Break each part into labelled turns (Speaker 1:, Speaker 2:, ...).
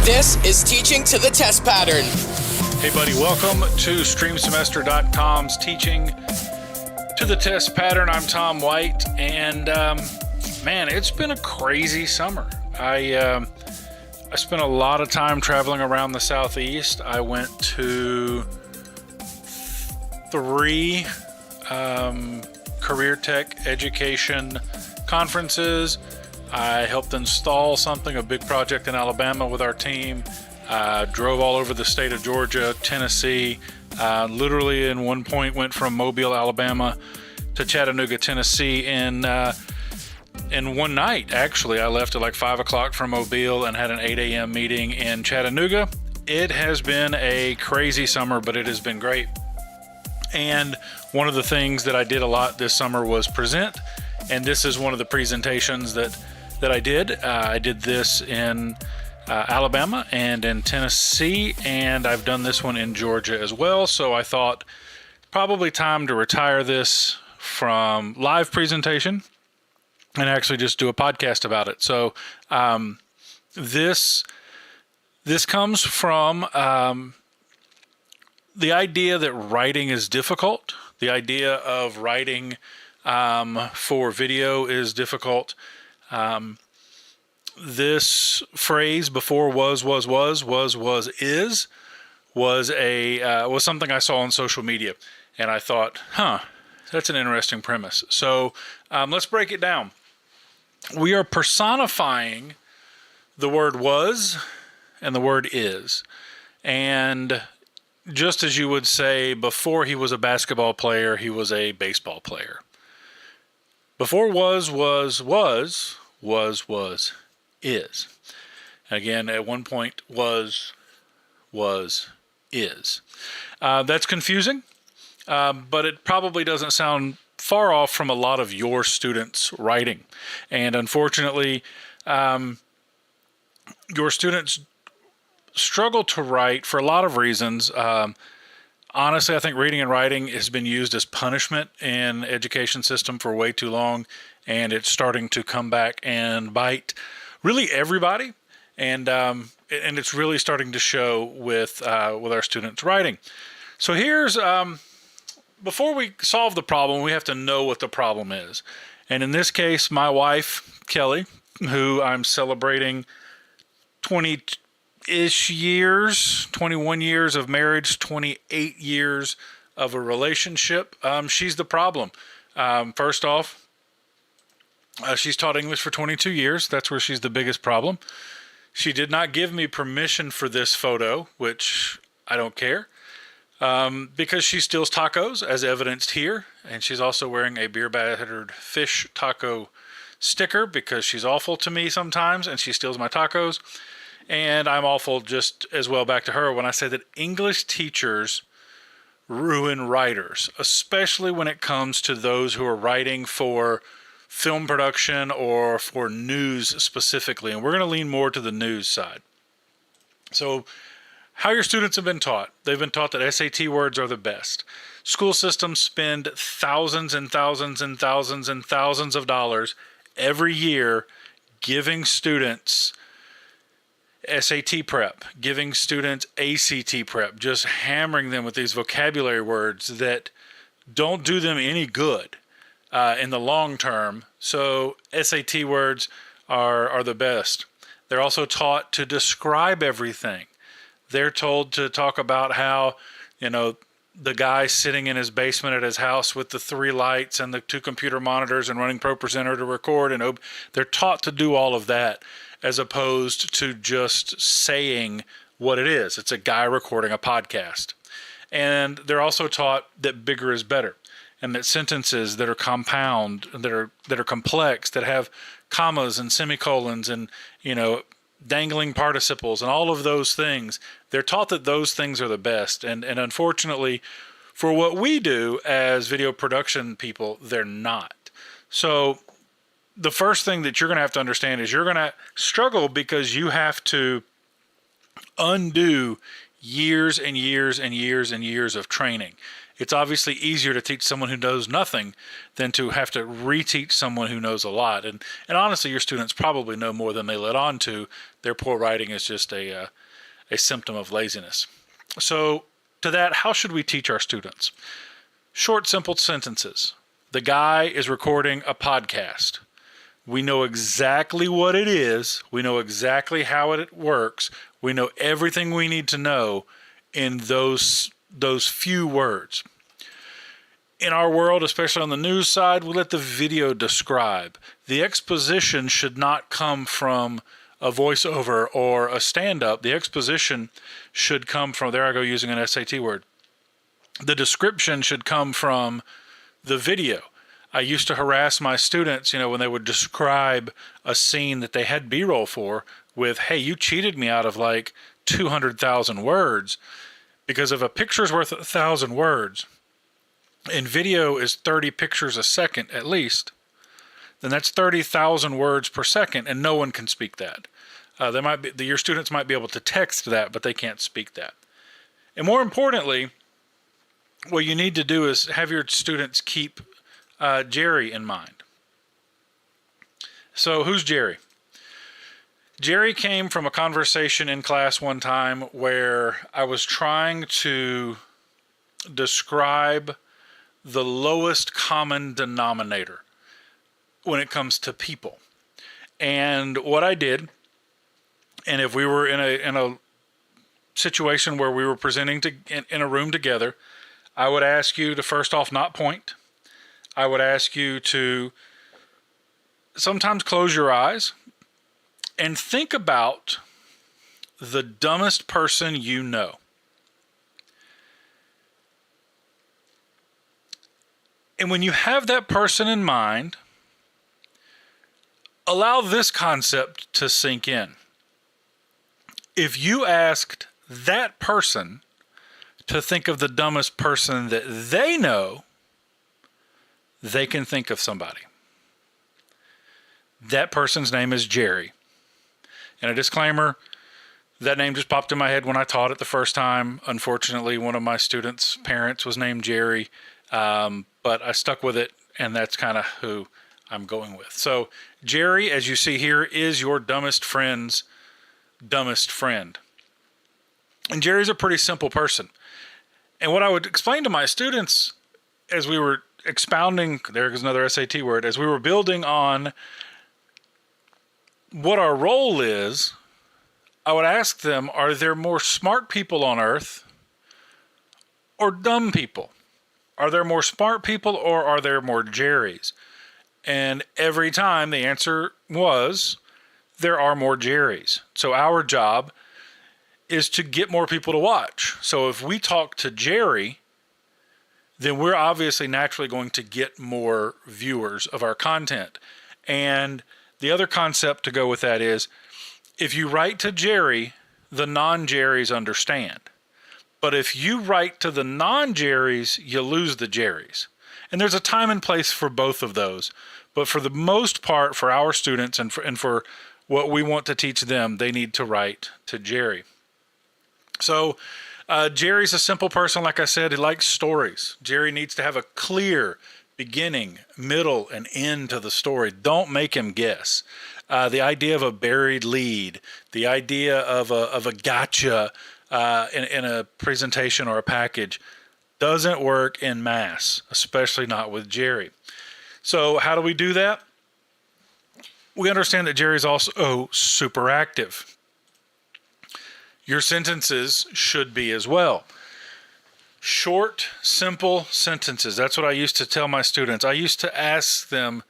Speaker 1: This is Teaching to the Test Pattern.
Speaker 2: Hey buddy, welcome to StreamSemester.com's Teaching to the Test Pattern. I'm Tom White, and man, it's been a crazy summer. I spent a lot of time traveling around the Southeast. I went to 3 career tech education conferences. I helped install a big project in Alabama with our team. Drove all over the state of Georgia, Tennessee. Literally in one point went from Mobile, Alabama to Chattanooga, Tennessee in one night. Actually, I left at like 5 o'clock from Mobile and had an 8 a.m. meeting in Chattanooga. It has been a crazy summer, but it has been great. And one of the things that I did a lot this summer was present. And this is one of the presentations that I did. I did this in Alabama and in Tennessee, and I've done this one in Georgia as well. So I thought probably time to retire this from live presentation and actually just do a podcast about it. So this comes from the idea that writing is difficult. The idea of writing for video is difficult. This phrase before was, is, was something I saw on social media, and I thought, that's an interesting premise. So let's break it down. We are personifying the word was and the word is. And just as you would say, before he was a basketball player, he was a baseball player. Before was, is. Again, at one point, was, is. That's confusing, but it probably doesn't sound far off from a lot of your students' writing. And unfortunately, your students struggle to write for a lot of reasons. Honestly, I think reading and writing has been used as punishment in the education system for way too long, and it's starting to come back and bite really everybody, and it's really starting to show with our students' writing. So here's before we solve the problem, we have to know what the problem is. And in this case, my wife Kelly, who I'm celebrating 20-ish years, 21 years of marriage, 28 years of a relationship. She's the problem. First off, she's taught English for 22 years. That's where she's the biggest problem. She did not give me permission for this photo, which I don't care, because she steals tacos, as evidenced here. And she's also wearing a beer-battered fish taco sticker because she's awful to me sometimes, and she steals my tacos. And I'm awful just as well back to her when I say that English teachers ruin writers, especially when it comes to those who are writing for film production or for news specifically. And we're going to lean more to the news side. So how your students have been taught. They've been taught that SAT words are the best. School systems spend thousands and thousands and thousands and thousands of dollars every year giving students SAT prep, giving students ACT prep, just hammering them with these vocabulary words that don't do them any good in the long term. So SAT words are the best. They're also taught to describe everything. They're told to talk about how, the guy sitting in his basement at his house with the 3 lights and the 2 computer monitors and running ProPresenter to record. And they're taught to do all of that as opposed to just saying what it is. It's a guy recording a podcast. And they're also taught that bigger is better, and that sentences that are compound, that are complex, that have commas and semicolons and, dangling participles and all of those things, they're taught that those things are the best. And unfortunately, for what we do as video production people, they're not. So the first thing that you're going to have to understand is you're going to struggle because you have to undo years and years and years and years of training. It's obviously easier to teach someone who knows nothing than to have to reteach someone who knows a lot. And honestly, your students probably know more than they let on to. Their poor writing is just a symptom of laziness. So to that, how should we teach our students? Short, simple sentences. The guy is recording a podcast. We know exactly what it is. We know exactly how it works. We know everything we need to know in those few words. In our world, especially on the news side, we let the video describe. The exposition should not come from a voiceover or a stand-up. The exposition should come from, there I go using an SAT word. The description should come from the video. I used to harass my students, when they would describe a scene that they had B-roll for with, hey, you cheated me out of like 200,000 words. Because if a picture's worth 1,000 words, and video is 30 pictures a second at least, then that's 30,000 words per second, and no one can speak that. Your students might be able to text that, but they can't speak that. And more importantly, what you need to do is have your students keep Jerry in mind. So who's Jerry? Jerry came from a conversation in class one time where I was trying to describe the lowest common denominator when it comes to people. And what I did, and if we were in a situation where we were presenting in a room together, I would ask you to first off not point. I would ask you to sometimes close your eyes and think about the dumbest person you know. And when you have that person in mind, allow this concept to sink in. If you asked that person to think of the dumbest person that they know, they can think of somebody. That person's name is Jerry. And a disclaimer, that name just popped in my head when I taught it the first time. Unfortunately, one of my students' parents was named Jerry, but I stuck with it, and that's kind of who I'm going with. So Jerry, as you see here, is your dumbest friend's dumbest friend. And Jerry's a pretty simple person. And what I would explain to my students as we were expounding, there's another SAT word, as we were building on what our role is, I would ask them, are there more smart people on earth or dumb people? Are there more smart people or are there more Jerrys? And every time the answer was, there are more Jerrys. So our job is to get more people to watch. So if we talk to Jerry, then we're obviously naturally going to get more viewers of our content. And the other concept to go with that is, if you write to Jerry, the non-Jerrys understand. But if you write to the non-Jerrys, you lose the Jerrys. And there's a time and place for both of those. But for the most part, for our students and for what we want to teach them, they need to write to Jerry. So Jerry's a simple person. Like I said, he likes stories. Jerry needs to have a clear beginning, middle, and end to the story. Don't make him guess. The idea of a buried lead, the idea of a gotcha in a presentation or a package doesn't work in mass, especially not with Jerry. So how do we do that? We understand that Jerry's also super active. Your sentences should be as well. Short, simple sentences. That's what I used to tell my students. I used to ask them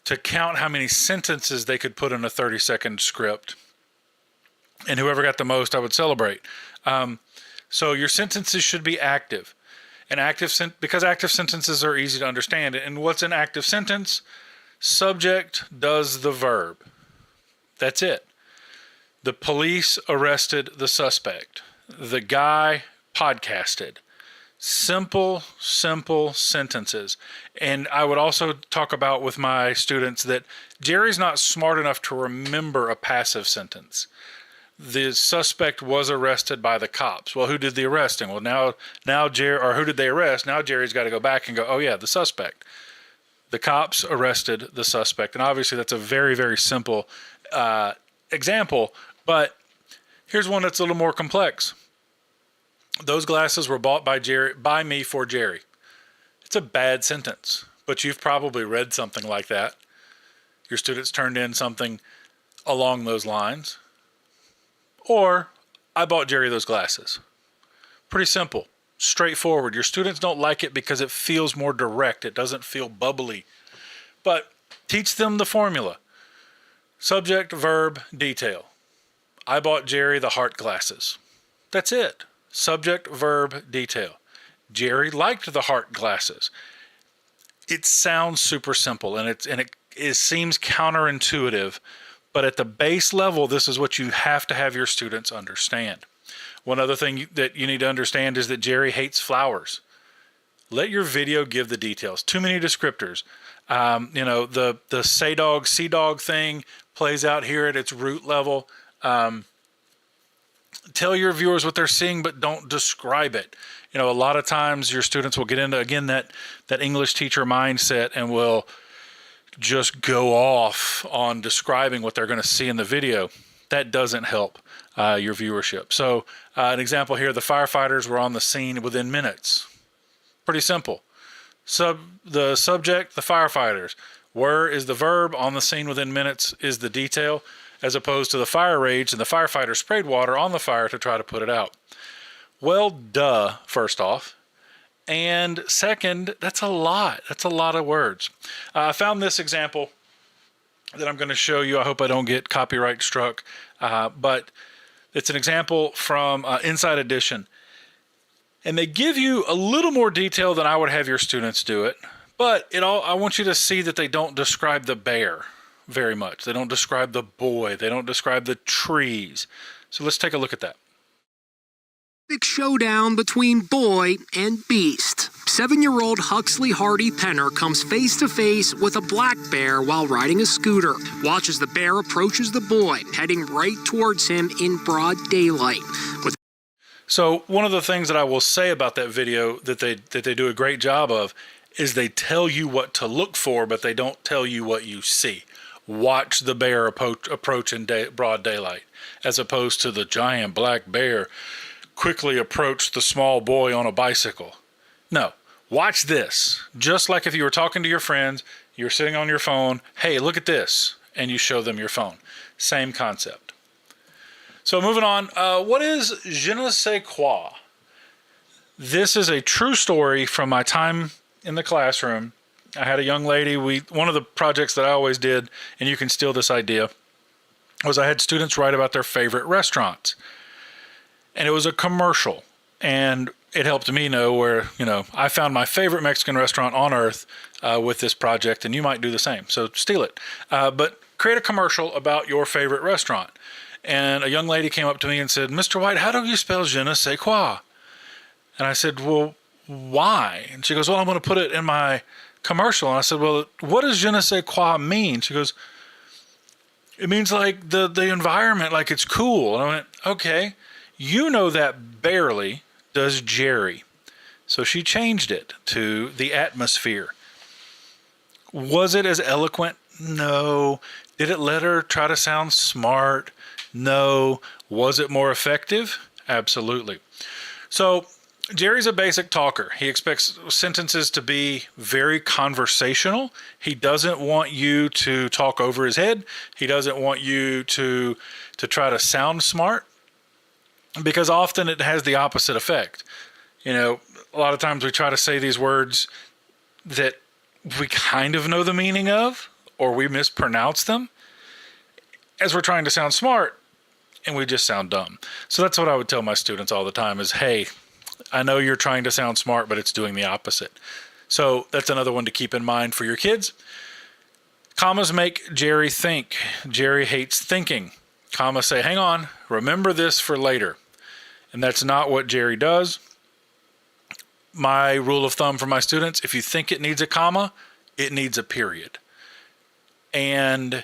Speaker 2: to count how many sentences they could put in a 30-second script. And whoever got the most, I would celebrate. So your sentences should be active. Because active sentences are easy to understand. And what's an active sentence? Subject does the verb. That's it. The police arrested the suspect. The guy podcasted. Simple sentences. And I would also talk about with my students that Jerry's not smart enough to remember a passive sentence. the suspect was arrested by the cops. Well, who did the arresting? Well, now Jerry, or who did they arrest? Now Jerry's got to go back and go, oh yeah, the suspect. The cops arrested the suspect. And obviously that's a very, very simple example, but here's one that's a little more complex. Those glasses were bought by me for Jerry. It's a bad sentence, but you've probably read something like that. Your students turned in something along those lines. Or, I bought Jerry those glasses. Pretty simple, straightforward. Your students don't like it because it feels more direct. It doesn't feel bubbly. But teach them the formula. Subject, verb, detail. I bought Jerry the heart glasses. That's it. Subject, verb, detail. Jerry liked the heart glasses. It sounds super simple, and it seems counterintuitive, but at the base level, this is what you have to have your students understand. One other thing that you need to understand is that Jerry hates flowers. Let your video give the details. Too many descriptors. The say dog, see dog thing plays out here at its root level. Tell your viewers what they're seeing, but don't describe it. A lot of times your students will get into, again, that English teacher mindset and will just go off on describing what they're going to see in the video. That doesn't help your viewership. So an example here, the firefighters were on the scene within minutes. Pretty simple. The subject, the firefighters. Were is the verb, on the scene within minutes is the detail, as opposed to the fire raged and the firefighter sprayed water on the fire to try to put it out. Well, duh, first off. And second, that's a lot. That's a lot of words. I found this example that I'm going to show you. I hope I don't get copyright struck. But it's an example from Inside Edition. And they give you a little more detail than I would have your students do it. But I want you to see that they don't describe the bear very much. They don't describe the boy. They don't describe the trees. So let's take a look at that.
Speaker 3: Big showdown between boy and beast. 7-year-old Huxley Hardy Penner comes face to face with a black bear while riding a scooter. Watch as the bear approaches the boy, heading right towards him in broad daylight.
Speaker 2: So one of the things that I will say about that video that they do a great job of is they tell you what to look for, but they don't tell you what you see. Watch the bear approach in broad daylight, as opposed to the giant black bear quickly approach the small boy on a bicycle. No, watch this. Just like if you were talking to your friends, you're sitting on your phone, hey, look at this, and you show them your phone. Same concept. So moving on, what is je ne sais quoi? This is a true story from my time in the classroom. I had a young lady, one of the projects that I always did, and you can steal this idea, was I had students write about their favorite restaurants. And it was a commercial, and it helped me know where, I found my favorite Mexican restaurant on earth with this project, and you might do the same. So steal it. But create a commercial about your favorite restaurant. And a young lady came up to me and said, Mr. White, how do you spell je ne sais quoi? And I said, well, why? And she goes, well, I'm going to put it in my commercial. And I said, well, what does je ne sais quoi mean? She goes, it means like the environment, like it's cool. And I went, okay. You know that barely does Jerry. So she changed it to the atmosphere. Was it as eloquent? No. Did it let her try to sound smart? No. Was it more effective? Absolutely. So Jerry's a basic talker. He expects sentences to be very conversational. He doesn't want you to talk over his head. He doesn't want you to try to sound smart. Because often it has the opposite effect. A lot of times we try to say these words that we kind of know the meaning of, or we mispronounce them as we're trying to sound smart, and we just sound dumb. So that's what I would tell my students all the time is, hey, I know you're trying to sound smart, but it's doing the opposite. So that's another one to keep in mind for your kids. Commas make Jerry think. Jerry hates thinking. Commas say, hang on, remember this for later. And that's not what Jerry does. My rule of thumb for my students, if you think it needs a comma, it needs a period. And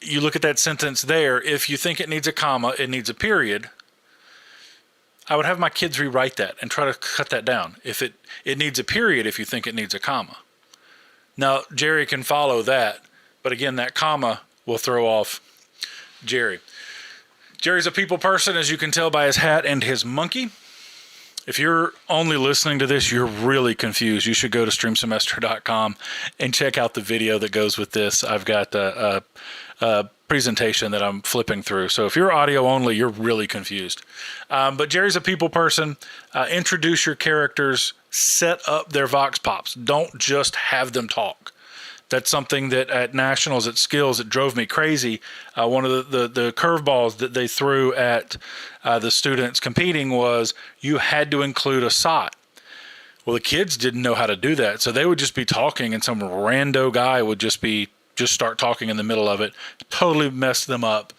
Speaker 2: you look at that sentence there. If you think it needs a comma, it needs a period. I would have my kids rewrite that and try to cut that down. If it needs a period, if you think it needs a comma. Now, Jerry can follow that, but again, that comma will throw off Jerry. Jerry's a people person, as you can tell by his hat and his monkey. If you're only listening to this, you're really confused. You should go to streamsemester.com and check out the video that goes with this. I've got a presentation that I'm flipping through. So if you're audio only, you're really confused. But Jerry's a people person. Introduce your characters. Set up their vox pops. Don't just have them talk. That's something that at Nationals, at Skills, it drove me crazy. One of the curveballs that they threw at the students competing was you had to include a SOT. Well, the kids didn't know how to do that, so they would just be talking, and some rando guy would just start talking in the middle of it. Totally messed them up.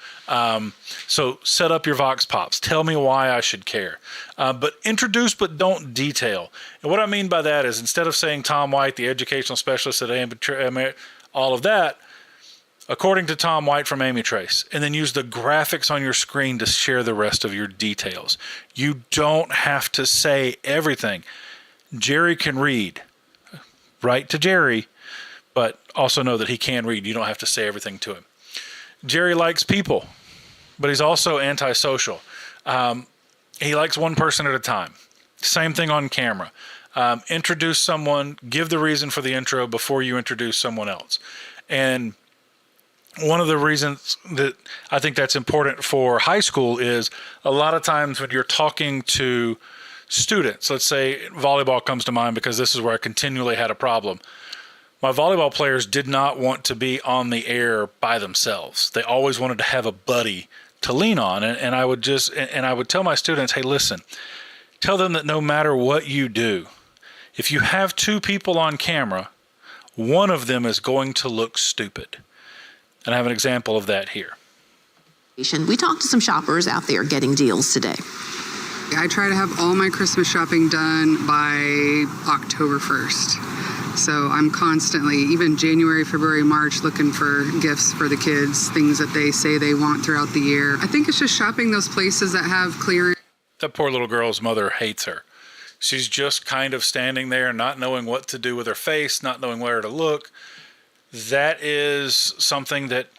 Speaker 2: So set up your vox pops. Tell me why I should care. But introduce, but don't detail. And what I mean by that is instead of saying Tom White, the educational specialist at Amy, all of that, according to Tom White from Amy Trace, and then use the graphics on your screen to share the rest of your details. You don't have to say everything. Jerry can read. Write to Jerry, but also know that he can read. You don't have to say everything to him. Jerry likes people, but he's also antisocial. He likes one person at a time. Same thing on camera. Introduce someone, give the reason for the intro before you introduce someone else. And one of the reasons that I think that's important for high school is a lot of times when you're talking to students, let's say volleyball comes to mind because this is where I continually had a problem. My volleyball players did not want to be on the air by themselves. They always wanted to have a buddy to lean on. And I would tell my students, hey, listen, tell them that no matter what you do, if you have two people on camera, one of them is going to look stupid. And I have an example of that here.
Speaker 4: We talked to some shoppers out there getting deals today.
Speaker 5: I try to have all my Christmas shopping done by October 1st. So I'm constantly, even January, February, March, looking for gifts for the kids, things that they say they want throughout the year. I think it's just shopping those places that have clearance.
Speaker 2: That poor little girl's mother hates her. She's just kind of standing there, not knowing what to do with her face, not knowing where to look. That is something that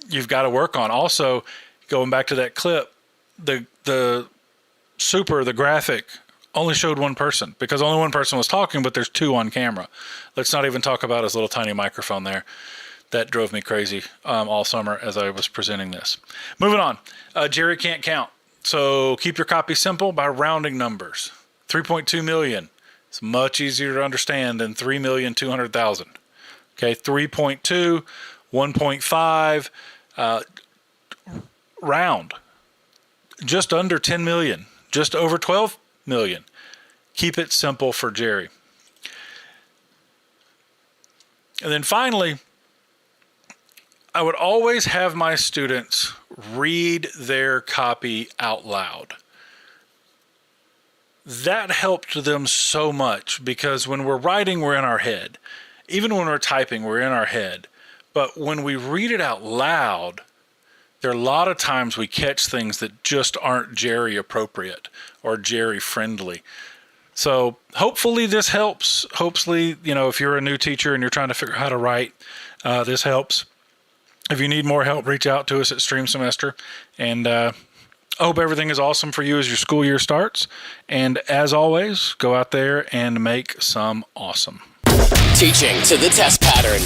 Speaker 2: you've got to work on. Also, going back to that clip, the graphic only showed one person because only one person was talking, but there's two on camera. Let's not even talk about his little tiny microphone there. That drove me crazy all summer as I was presenting this. Moving on. Jerry can't count. So keep your copy simple by rounding numbers. 3.2 million. It's much easier to understand than 3,200,000. Okay, 3.2, 1.5, round. Just under 10 million. Just over 12 million. Keep it simple for Jerry. And then finally, I would always have my students read their copy out loud. That helped them so much because when we're writing, we're in our head. Even when we're typing, we're in our head. But when we read it out loud, there are a lot of times we catch things that just aren't Jerry appropriate or Jerry friendly. So hopefully this helps. Hopefully, if you're a new teacher and you're trying to figure out how to write, this helps. If you need more help, reach out to us at Stream Semester. And I hope everything is awesome for you as your school year starts. And as always, go out there and make some awesome.
Speaker 1: Teaching to the test pattern.